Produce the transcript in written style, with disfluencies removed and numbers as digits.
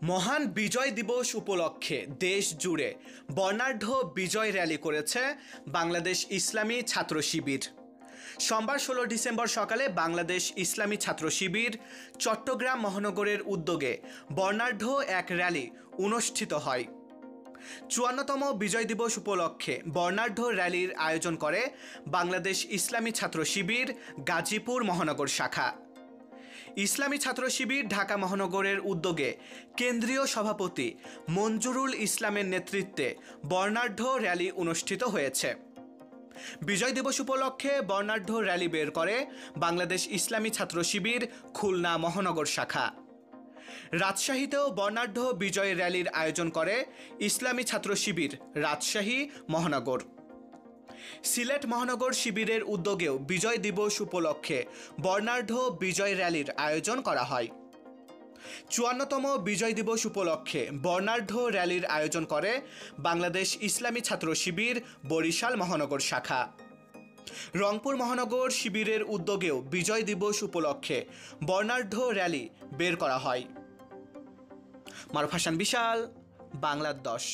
মহান বিজয় দিবস উপলক্ষে দেশ জুড়ে বর্ণাঢ্য বিজয় র্যালি করেছে বাংলাদেশ ইসলামী ছাত্র শিবির। সোমবার ১৬ ডিসেম্বর সকালে বাংলাদেশ ইসলামী ছাত্র শিবির চট্টগ্রাম মহানগরের উদ্যোগে বর্ণাঢ্য এক র্যালি অনুষ্ঠিত হয়। ৫৪তম বিজয় দিবস উপলক্ষে বর্ণাঢ্য র্যালির আয়োজন করে বাংলাদেশ ইসলামী ছাত্র শিবির গাজীপুর মহানগর শাখা। ইসলামী ছাত্র শিবির ঢাকা মহানগরের উদ্যোগে কেন্দ্রীয় সভাপতি মঞ্জুরুল ইসলামের নেতৃত্বে বর্ণাঢ্য র্যালি অনুষ্ঠিত হয়েছে। বিজয় দিবস উপলক্ষে বর্ণাঢ্য র্যালি বের করে বাংলাদেশ ইসলামী ছাত্র শিবির খুলনা মহানগর শাখা। রাজশাহীতেও বর্ণাঢ্য বিজয় র্যালির আয়োজন করে ইসলামী ছাত্র শিবির রাজশাহী মহানগর। সিলেট মহানগর শিবিরের উদ্যোগেও বিজয় দিবস উপলক্ষে বর্ণাঢ্য বিজয় র্যালির আয়োজন করা হয়। ৫৪তম বিজয় দিবস উপলক্ষে বর্ণাঢ্য র্যালির আয়োজন করে বাংলাদেশ ইসলামী ছাত্র শিবির বরিশাল মহানগর শাখা। রংপুর মহানগর শিবিরের উদ্যোগেও বিজয় দিবস উপলক্ষে বর্ণাঢ্য র্যালি বের করা হয়। মারুফ হাসান বিশাল, বাংলার ১০।